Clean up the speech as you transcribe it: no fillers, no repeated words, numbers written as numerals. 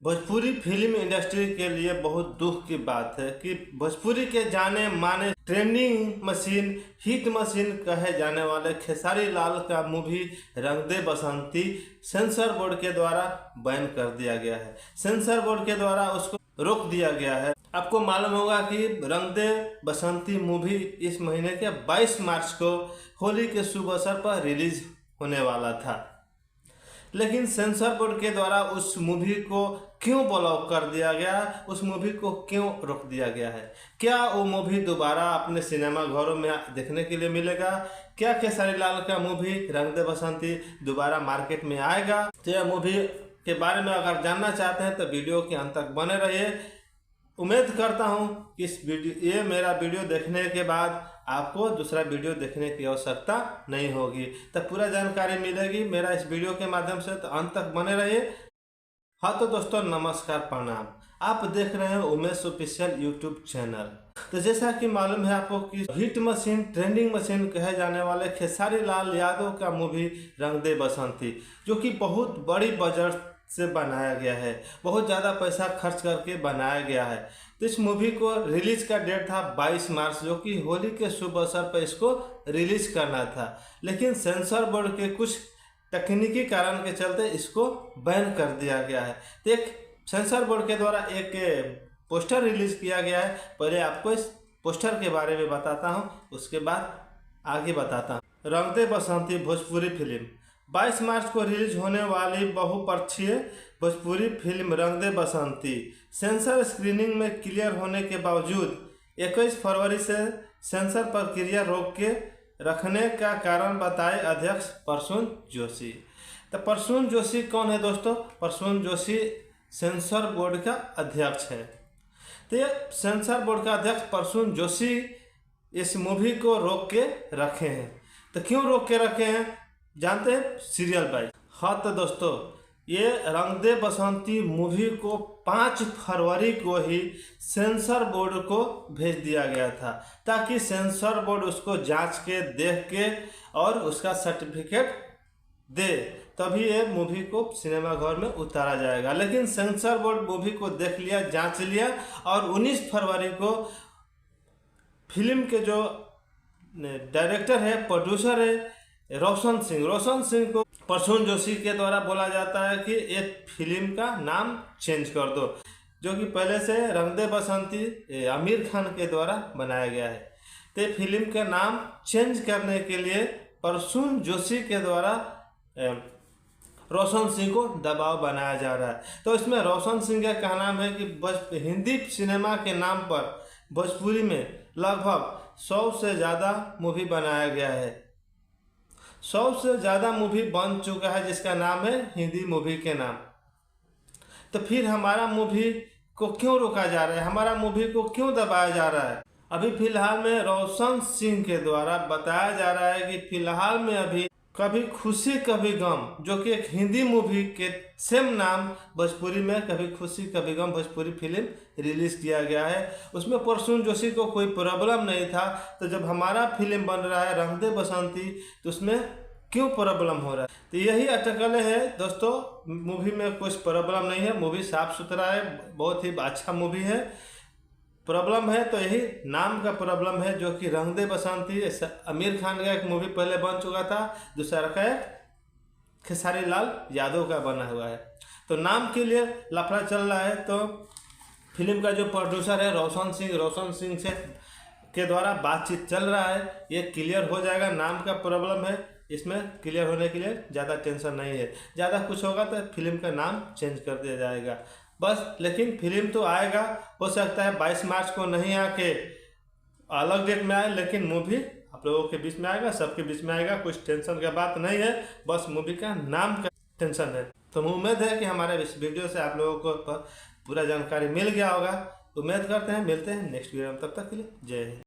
Bhojpuri film industry के लिए बहुत दुख की बात है कि भोजपुरी के जाने माने ट्रेंडिंग मशीन, हिट मशीन कहे जाने वाले खेसारी लाल का मूवी रंग दे बसंती सेंसर बोर्ड के द्वारा बैन कर दिया गया है। सेंसर बोर्ड के द्वारा उसको रोक दिया गया है। आपको मालूम होगा कि रंग दे बसंती मूवी इस महीने के 22 मार्च को होली के शुभ अवसर पर रिलीज होने वाला था, लेकिन सेंसर बोर्ड के द्वारा उस मूवी को क्यों ब्लॉक कर दिया गया, उस मूवी को क्यों रोक दिया गया है? क्या वो मूवी दोबारा अपने सिनेमा घरों में देखने के लिए मिलेगा? क्या खेसारी लाल का मूवी रंग दे बसंती दोबारा मार्केट में आएगा? तो यह मूवी के बारे में अगर जानना चाहते हैं तो वीडियो के अंत तक बने रहिए। उम्मीद करता हूं कि ये मेरा वीडियो देखने के बाद आपको दूसरा वीडियो देखने की आवश्यकता नहीं होगी, तब पूरा जानकारी मिलेगी मेरा इस वीडियो के माध्यम से, तो अंत तक बने रहिए। हाँ तो दोस्तों नमस्कार, प्रणाम। आप देख रहे हैं उमेश ऑफिशियल यूट्यूब चैनल। तो जैसा कि मालूम है आपको कि हिट मशीन, ट्रेंडिंग मशीन कहे जाने वाले खेसारी लाल यादव का मूवी रंग दे बसंती, जो कि बहुत बड़ी बजट से बनाया गया है, बहुत ज़्यादा पैसा खर्च करके बनाया गया है। तो इस मूवी को रिलीज का डेट था 22 मार्च, जो कि होली के शुभ अवसर पर इसको रिलीज करना था, लेकिन सेंसर बोर्ड के कुछ तकनीकी कारण के चलते इसको बैन कर दिया गया है। तो एक सेंसर बोर्ड के द्वारा एक पोस्टर रिलीज किया गया है। पहले आपको इस पोस्टर के बारे में बताता हूँ, उसके बाद आगे बताता हूँ। रंग दे बसंती भोजपुरी फिल्म 22 मार्च को रिलीज होने वाली बहुपक्षीय भोजपुरी फिल्म रंग दे बसंती सेंसर स्क्रीनिंग में क्लियर होने के बावजूद 21 फरवरी से सेंसर प्रक्रिया रोक के रखने का कारण बताए अध्यक्ष प्रसून जोशी। तो प्रसून जोशी कौन है दोस्तों? प्रसून जोशी सेंसर बोर्ड का अध्यक्ष है। तो ये सेंसर बोर्ड का अध्यक्ष प्रसून जोशी इस मूवी को रोक के रखे हैं। तो क्यों रोक के रखे हैं जानते हैं? Serial wise. हाँ तो दोस्तों, ये रंग दे बसंती मूवी को 5 फरवरी को ही सेंसर बोर्ड को भेज दिया गया था, ताकि सेंसर बोर्ड उसको जांच के, देख के और उसका सर्टिफिकेट दे, तभी ये मूवी को सिनेमा घर में उतारा जाएगा। लेकिन सेंसर बोर्ड मूवी को देख लिया, जांच लिया और 19 फरवरी को फिल्म के जो डायरेक्टर है, प्रोड्यूसर है रोशन सिंह को प्रसून जोशी के द्वारा बोला जाता है कि एक फिल्म का नाम चेंज कर दो, जो कि पहले से रंग दे बसंती आमिर खान के द्वारा बनाया गया है। तो फिल्म का नाम चेंज करने के लिए प्रसून जोशी के द्वारा रोशन सिंह को दबाव बनाया जा रहा है। तो इसमें रोशन सिंह का कहना है कि हिंदी सिनेमा के नाम पर भोजपुरी में लगभग 100 से ज़्यादा मूवी बनाया गया है। 100 से ज़्यादा मूवी बन चुका है जिसका नाम है हिंदी मूवी के नाम। तो फिर हमारा मूवी को क्यों रोका जा रहा है, हमारा मूवी को क्यों दबाया जा रहा है? अभी फिलहाल में रोशन सिंह के द्वारा बताया जा रहा है कि फिलहाल में अभी कभी खुशी कभी गम, जो कि एक हिंदी मूवी के सेम नाम भोजपुरी में कभी खुशी कभी गम भोजपुरी फिल्म रिलीज किया गया है। उसमें प्रसून जोशी को कोई प्रॉब्लम नहीं था, तो जब हमारा फिल्म बन रहा है रंग दे बसंती, तो उसमें क्यों प्रॉब्लम हो रहा है? तो यही अटकलें है दोस्तों, मूवी में कुछ प्रॉब्लम नहीं है, मूवी साफ सुथरा है, बहुत ही अच्छा मूवी है। प्रॉब्लम है तो यही नाम का प्रॉब्लम है, जो कि रंग दे बसंती आमिर खान का एक मूवी पहले बन चुका था, दूसरा का एक खेसारी लाल यादव का बना हुआ है। तो नाम के लिए लफड़ा चल रहा है। तो फिल्म का जो प्रोड्यूसर है रोशन सिंह से के द्वारा बातचीत चल रहा है, ये क्लियर हो जाएगा। नाम का प्रॉब्लम है, इसमें क्लियर होने के लिए ज़्यादा टेंशन नहीं है। ज़्यादा कुछ होगा तो फिल्म का नाम चेंज कर दिया जाएगा बस। लेकिन फिल्म तो आएगा, हो सकता है 22 मार्च को नहीं आके अलग डेट में आए, लेकिन मूवी आप लोगों के बीच में आएगा, सबके बीच में आएगा। कुछ टेंशन की बात नहीं है, बस मूवी का नाम का टेंशन है। तो उम्मीद है कि हमारे इस वीडियो से आप लोगों को पूरा जानकारी मिल गया होगा। उम्मीद करते हैं मिलते हैं नेक्स्ट वीडियो में, तब तक के लिए जय हिंद।